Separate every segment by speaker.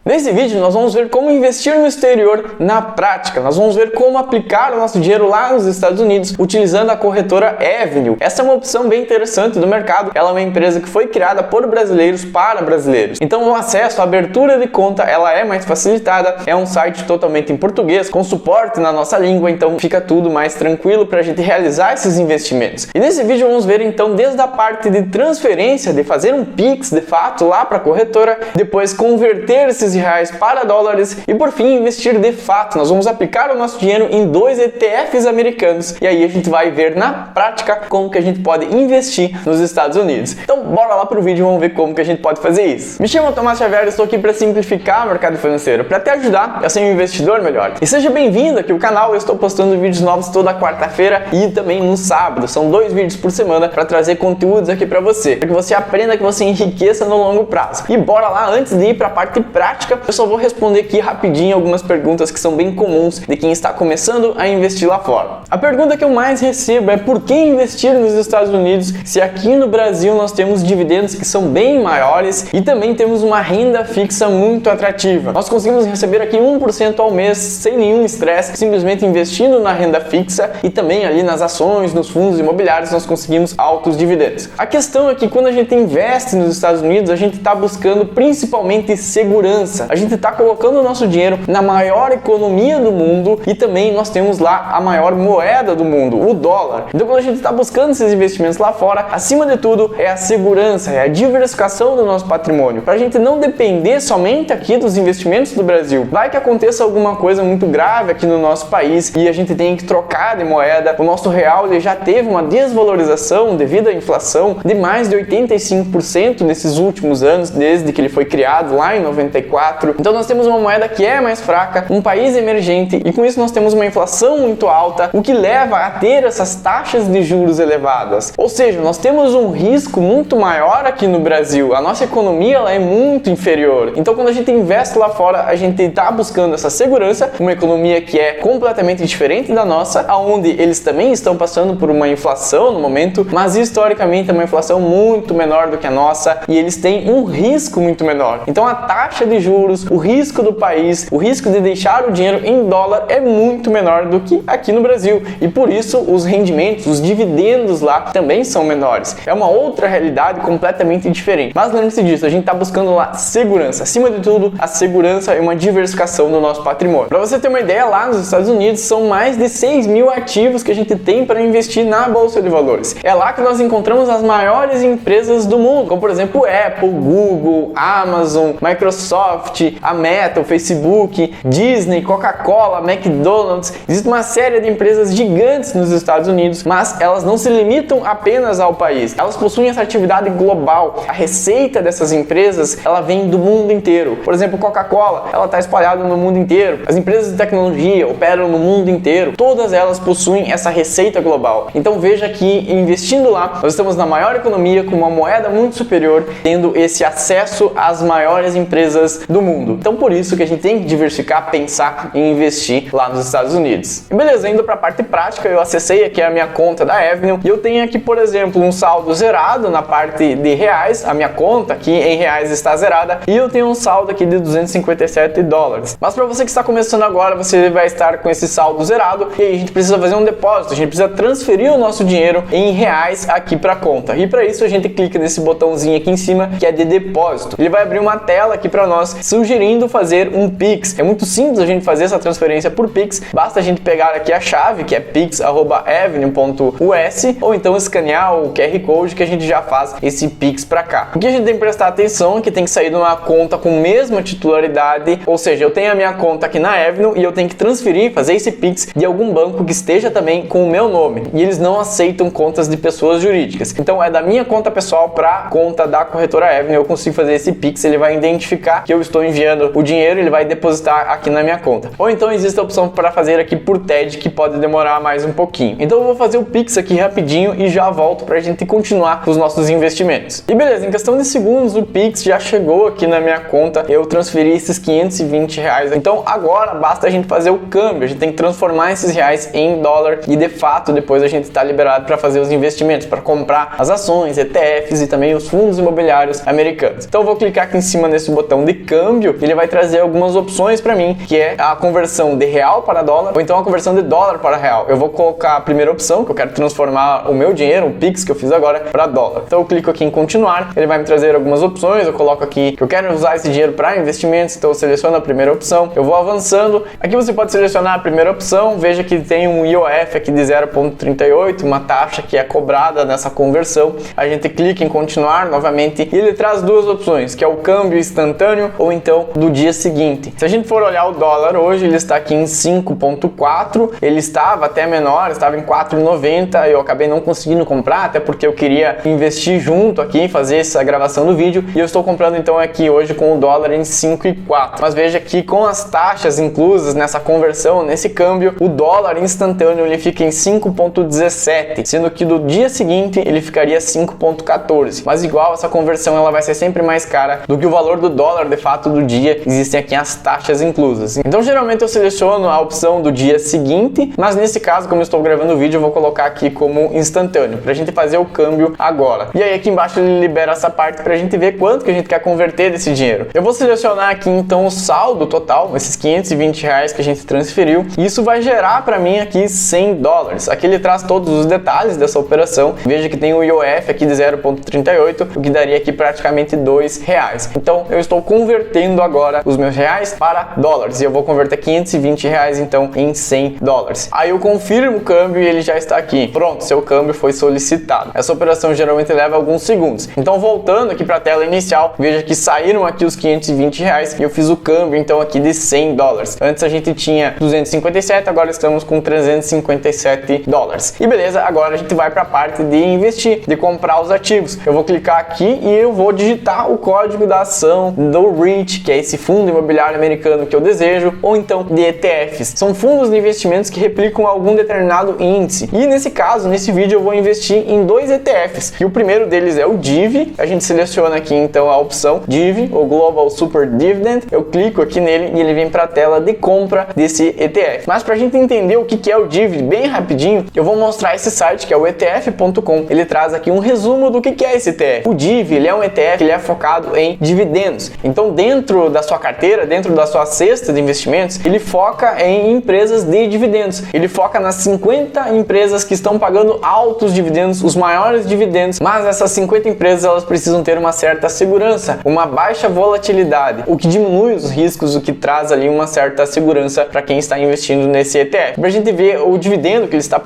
Speaker 1: Nesse vídeo nós vamos ver como investir no exterior na prática. Nós vamos ver como aplicar o nosso dinheiro lá nos Estados Unidos utilizando a corretora Avenue. Essa é uma opção bem interessante do mercado. Ela é uma empresa que foi criada por brasileiros para brasileiros. Então o acesso, a abertura de conta, ela é mais facilitada. É um site totalmente em português, com suporte na nossa língua, então fica tudo mais tranquilo para a gente realizar esses investimentos. E nesse vídeo vamos ver então desde a parte de transferência, de fazer um Pix de fato lá para a corretora, depois converter esses reais para dólares e por fim investir de fato. Nós vamos aplicar o nosso dinheiro em 2 ETFs americanos e aí a gente vai ver na prática como que a gente pode investir nos Estados Unidos. Então bora lá pro vídeo e vamos ver como que a gente pode fazer isso. Me chamo Tomás Xavier, estou aqui para simplificar o mercado financeiro, para te ajudar a ser um investidor melhor. E seja bem-vindo aqui ao canal. Eu estou postando vídeos novos toda quarta-feira e também no sábado. São 2 vídeos por semana para trazer conteúdos aqui para você, para que você aprenda, que você enriqueça no longo prazo. E bora lá, antes de ir para a parte prática, eu só vou responder aqui rapidinho algumas perguntas que são bem comuns de quem está começando a investir lá fora. A pergunta que eu mais recebo é: por que investir nos Estados Unidos se aqui no Brasil nós temos dividendos que são bem maiores e também temos uma renda fixa muito atrativa? Nós conseguimos receber aqui 1% ao mês sem nenhum estresse, simplesmente investindo na renda fixa e também ali nas ações, nos fundos imobiliários nós conseguimos altos dividendos. A questão é que quando a gente investe nos Estados Unidos, a gente está buscando principalmente segurança. A gente está colocando o nosso dinheiro na maior economia do mundo e também nós temos lá a maior moeda do mundo, o dólar. Então quando a gente está buscando esses investimentos lá fora, acima de tudo é a segurança, é a diversificação do nosso patrimônio, para a gente não depender somente aqui dos investimentos do Brasil. Vai que aconteça alguma coisa muito grave aqui no nosso país e a gente tem que trocar de moeda. O nosso real ele já teve uma desvalorização devido à inflação de mais de 85% nesses últimos anos, desde que ele foi criado lá em 94. Então nós temos uma moeda que é mais fraca, um país emergente e com isso nós temos uma inflação muito alta, o que leva a ter essas taxas de juros elevadas. Ou seja, nós temos um risco muito maior aqui no Brasil. A nossa economia ela é muito inferior. Então quando a gente investe lá fora, a gente está buscando essa segurança, uma economia que é completamente diferente da nossa, aonde eles também estão passando por uma inflação no momento, mas historicamente é uma inflação muito menor do que a nossa e eles têm um risco muito menor. Então a taxa de juros, o risco do país, o risco de deixar o dinheiro em dólar é muito menor do que aqui no Brasil e por isso os rendimentos, os dividendos lá também são menores. É uma outra realidade completamente diferente. Mas lembre-se disso, a gente está buscando lá segurança. Acima de tudo, a segurança é uma diversificação do nosso patrimônio. Para você ter uma ideia, lá nos Estados Unidos são mais de 6 mil ativos que a gente tem para investir na Bolsa de Valores. É lá que nós encontramos as maiores empresas do mundo, como por exemplo Apple, Google, Amazon, Microsoft, a Meta, o Facebook, Disney, Coca-Cola, McDonald's. Existe uma série de empresas gigantes nos Estados Unidos, mas elas não se limitam apenas ao país. Elas possuem essa atividade global. A receita dessas empresas, ela vem do mundo inteiro. Por exemplo, Coca-Cola, ela está espalhada no mundo inteiro. As empresas de tecnologia operam no mundo inteiro. Todas elas possuem essa receita global. Então veja que investindo lá, nós estamos na maior economia com uma moeda muito superior, tendo esse acesso às maiores empresas do mundo. Então por isso que a gente tem que diversificar, pensar em investir lá nos Estados Unidos. E beleza, indo para a parte prática, eu acessei aqui a minha conta da Avenue e eu tenho aqui, por exemplo, um saldo zerado na parte de reais. A minha conta aqui em reais está zerada e eu tenho um saldo aqui de 257 dólares. Mas para você que está começando agora, você vai estar com esse saldo zerado e aí a gente precisa fazer um depósito, a gente precisa transferir o nosso dinheiro em reais aqui para a conta. E para isso a gente clica nesse botãozinho aqui em cima que é de depósito. Ele vai abrir uma tela aqui para nós sugerindo fazer um Pix. É muito simples a gente fazer essa transferência por Pix. Basta a gente pegar aqui a chave que é pix@avenue.us ou então escanear o QR Code que a gente já faz esse Pix para cá. O que a gente tem que prestar atenção é que tem que sair de uma conta com mesma titularidade, ou seja, eu tenho a minha conta aqui na Avenue e eu tenho que transferir, fazer esse Pix de algum banco que esteja também com o meu nome. E eles não aceitam contas de pessoas jurídicas. Então é da minha conta pessoal para a conta da corretora Avenue, eu consigo fazer esse Pix, ele vai identificar que eu estou enviando o dinheiro, ele vai depositar aqui na minha conta. Ou então existe a opção para fazer aqui por TED, que pode demorar mais um pouquinho. Então eu vou fazer o Pix aqui rapidinho e já volto para a gente continuar os nossos investimentos. E beleza, em questão de segundos o Pix já chegou aqui na minha conta, eu transferi esses 520 reais. Então agora basta a gente fazer o câmbio, a gente tem que transformar esses reais em dólar e de fato depois a gente está liberado para fazer os investimentos, para comprar as ações, ETFs e também os fundos imobiliários americanos. Então eu vou clicar aqui em cima nesse botão de câmbio câmbio, ele vai trazer algumas opções para mim, que é a conversão de real para dólar, ou então a conversão de dólar para real. Eu vou colocar a primeira opção, que eu quero transformar o meu dinheiro, o Pix que eu fiz agora, para dólar. Então eu clico aqui em continuar, ele vai me trazer algumas opções, eu coloco aqui que eu quero usar esse dinheiro para investimentos, então eu seleciono a primeira opção, eu vou avançando. Aqui você pode selecionar a primeira opção, veja que tem um IOF aqui de 0,38, uma taxa que é cobrada nessa conversão. A gente clica em continuar novamente e ele traz duas opções, que é o câmbio instantâneo ou então do dia seguinte. Se a gente for olhar o dólar hoje, ele está aqui em 5,4, ele estava até menor, estava em 4,90, eu acabei não conseguindo comprar, até porque eu queria investir junto aqui, fazer essa gravação do vídeo, e eu estou comprando então aqui hoje com o dólar em 5,4. Mas veja que com as taxas inclusas nessa conversão, nesse câmbio, o dólar instantâneo ele fica em 5,17, sendo que do dia seguinte ele ficaria 5,14. Mas igual, essa conversão ela vai ser sempre mais cara do que o valor do dólar de fato do dia. Existem aqui as taxas inclusas. Então geralmente eu seleciono a opção do dia seguinte, mas nesse caso, como eu estou gravando o vídeo, eu vou colocar aqui como instantâneo, pra gente fazer o câmbio agora. E aí aqui embaixo ele libera essa parte pra gente ver quanto que a gente quer converter desse dinheiro. Eu vou selecionar aqui então o saldo total, esses 520 reais que a gente transferiu, e isso vai gerar pra mim aqui 100 dólares. Aqui ele traz todos os detalhes dessa operação. Veja que tem o IOF aqui de 0,38, o que daria aqui praticamente 2 reais. Então eu estou convertendo agora os meus reais para dólares, e eu vou converter 520 reais então em 100 dólares. Aí eu confirmo o câmbio e ele já está aqui. Pronto, seu câmbio foi solicitado. Essa operação geralmente leva alguns segundos. Então voltando aqui para a tela inicial, veja que saíram aqui os 520 reais e eu fiz o câmbio então aqui de 100 dólares. Antes a gente tinha 257, agora estamos com 357 dólares. E beleza, agora a gente vai para a parte de investir, de comprar os ativos. Eu vou clicar aqui e eu vou digitar o código da ação do REIT, que é esse fundo imobiliário americano que eu desejo, ou então de ETFs. São fundos de investimentos que replicam algum determinado índice. E nesse caso, nesse vídeo eu vou investir em dois ETFs. E o primeiro deles é o DIV. A gente seleciona aqui então a opção DIV, o Global Super Dividend. Eu clico aqui nele e ele vem para a tela de compra desse ETF. Mas para a gente entender o que é o DIV bem rapidinho, eu vou mostrar esse site que é o ETF.com. Ele traz aqui um resumo do que é esse ETF. O DIV, ele é um ETF, ele é focado em dividendos. Então dentro da sua carteira, dentro da sua cesta de investimentos, ele foca em empresas de dividendos. Ele foca nas 50 empresas que estão pagando altos dividendos, os maiores dividendos, mas essas 50 empresas elas precisam ter uma certa segurança, uma baixa volatilidade, o que diminui os riscos, o que traz ali uma certa segurança para quem está investindo nesse ETF. Para a gente ver o dividendo que ele está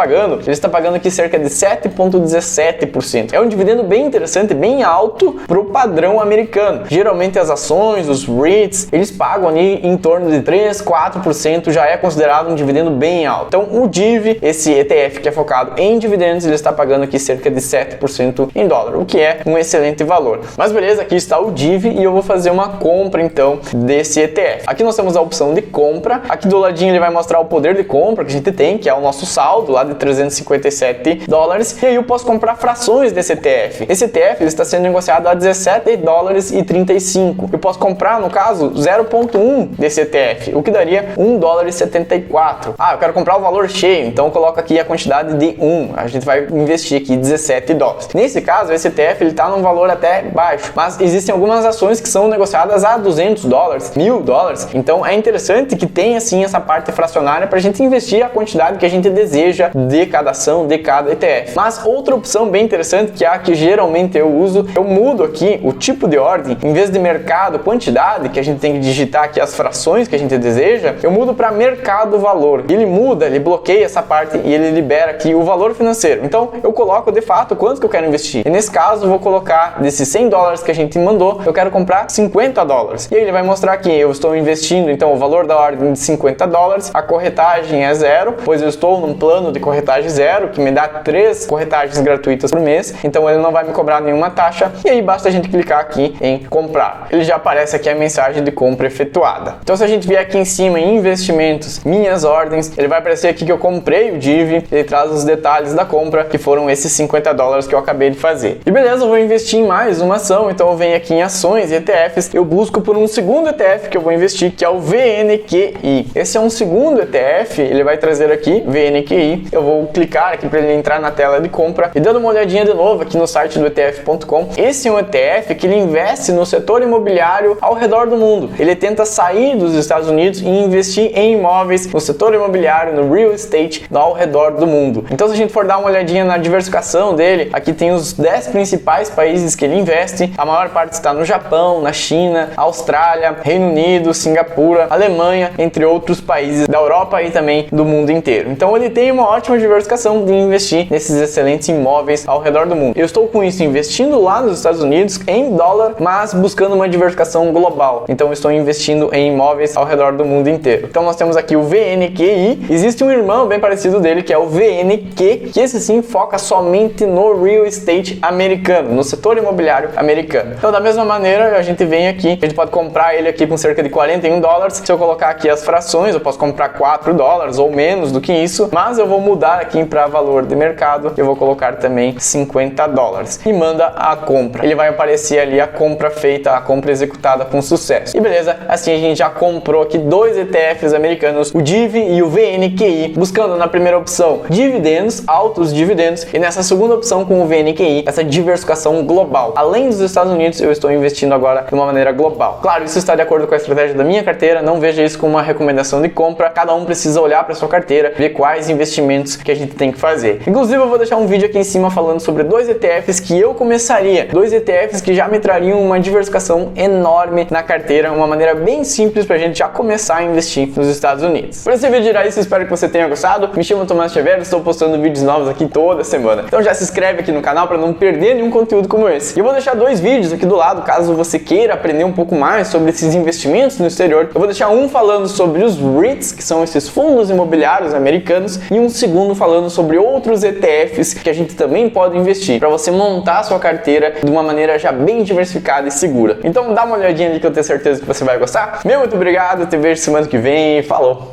Speaker 1: pagando aqui cerca de 7,17%. É um dividendo bem interessante, bem alto para o padrão americano. Geralmente as ações, os REITs, eles pagam ali em torno de 3, 4%, já é considerado um dividendo bem alto. Então o DIV, esse ETF que é focado em dividendos, ele está pagando aqui cerca de 7% em dólar, o que é um excelente valor. Mas beleza, aqui está o DIV e eu vou fazer uma compra então desse ETF. Aqui nós temos a opção de compra, aqui do ladinho ele vai mostrar o poder de compra que a gente tem, que é o nosso saldo lá de 357 dólares, e aí eu posso comprar frações desse ETF. Esse ETF ele está sendo negociado a 17 dólares e 35. Eu posso comprar, no caso, 0,1 desse ETF, o que daria 1 dólar e 74. Ah, eu quero comprar o valor cheio, então eu coloco aqui a quantidade de 1. A gente vai investir aqui 17 dólares. Nesse caso, esse ETF ele está num valor até baixo, mas existem algumas ações que são negociadas a 200 dólares, 1.000 dólares. Então é interessante que tenha assim essa parte fracionária para a gente investir a quantidade que a gente deseja de cada ação, de cada ETF. Mas outra opção bem interessante, que é a que geralmente eu uso, eu mudo aqui o tipo de ordem, em vez de mercado, quantidade, que a gente tem que digitar aqui as frações que a gente deseja, eu mudo para mercado valor. Ele muda, ele bloqueia essa parte e ele libera aqui o valor financeiro. Então eu coloco de fato quanto que eu quero investir. E nesse caso eu vou colocar desses 100 dólares que a gente mandou, eu quero comprar 50 dólares. E aí ele vai mostrar que eu estou investindo então o valor da ordem de 50 dólares, a corretagem é zero, pois eu estou num plano de corretagem zero, que me dá 3 corretagens gratuitas por mês, então ele não vai me cobrar nenhuma taxa, e aí basta a gente clicar aqui em comprar. Ele já aparece aqui a mensagem de compra efetuada. Então se a gente vier aqui em cima em investimentos, minhas ordens, ele vai aparecer aqui que eu comprei o DIV, ele traz os detalhes da compra, que foram esses 50 dólares que eu acabei de fazer. E beleza, eu vou investir em mais uma ação, então eu venho aqui em ações e ETFs, eu busco por um segundo ETF que eu vou investir, que é o VNQI. Esse é um segundo ETF, ele vai trazer aqui VNQI, eu vou clicar aqui para ele entrar na tela de compra e dando uma olhadinha de novo aqui no site do ETF.com. Esse é um ETF que ele investe no setor imobiliário ao redor do mundo. Ele tenta sair dos Estados Unidos e investir em imóveis no setor imobiliário, no real estate, ao redor do mundo. Então, se a gente for dar uma olhadinha na diversificação dele, aqui tem os 10 principais países que ele investe. A maior parte está no Japão, na China, Austrália, Reino Unido, Singapura, Alemanha, entre outros países da Europa e também do mundo inteiro. Então, ele tem uma ótima diversificação de investir nesses excelentes imóveis ao redor do mundo. Eu estou com isso investindo lá nos Estados Unidos em dólar, mas buscando uma diversificação global. Então, eu estou investindo em imóveis ao redor do mundo inteiro. Então, nós temos aqui o VNQI. Existe um irmão bem parecido dele, que é o VNQ, que esse sim foca somente no real estate americano, no setor imobiliário americano. Então, da mesma maneira, a gente vem aqui, a gente pode comprar ele aqui com cerca de 41 dólares. Se eu colocar aqui as frações, eu posso comprar 4 dólares ou menos do que isso, mas eu vou mudar aqui para valor de mercado, eu vou colocar também 50 dólares e manda a compra. Ele vai aparecer ali a compra feita, a compra executada com sucesso. E beleza, assim a gente já comprou aqui dois ETFs americanos, o DIV e o VNQI, buscando na primeira opção dividendos, altos dividendos, e nessa segunda opção com o VNQI, essa diversificação global. Além dos Estados Unidos, eu estou investindo agora de uma maneira global. Claro, isso está de acordo com a estratégia da minha carteira, não veja isso como uma recomendação de compra, cada um precisa olhar para sua carteira, ver quais investimentos que a gente tem que fazer. Inclusive, eu vou deixar um vídeo aqui em cima falando sobre dois ETFs que eu começaria, dois ETFs que já me trariam uma diversificação enorme na carteira, uma maneira bem simples para a gente já começar a investir nos Estados Unidos. Por esse vídeo era isso, espero que você tenha gostado. Me chamo Tomás Xavier, estou postando vídeos novos aqui toda semana. Então já se inscreve aqui no canal para não perder nenhum conteúdo como esse. E eu vou deixar dois vídeos aqui do lado, caso você queira aprender um pouco mais sobre esses investimentos no exterior. Eu vou deixar um falando sobre os REITs, que são esses fundos imobiliários americanos, e um segundo falando sobre outros ETFs que a gente também pode investir, para você montar a sua carteira de uma maneira já bem diversificada e segura. Então dá uma olhadinha ali que eu tenho certeza que você vai gostar. Meu muito obrigado, te vejo semana que vem, falou!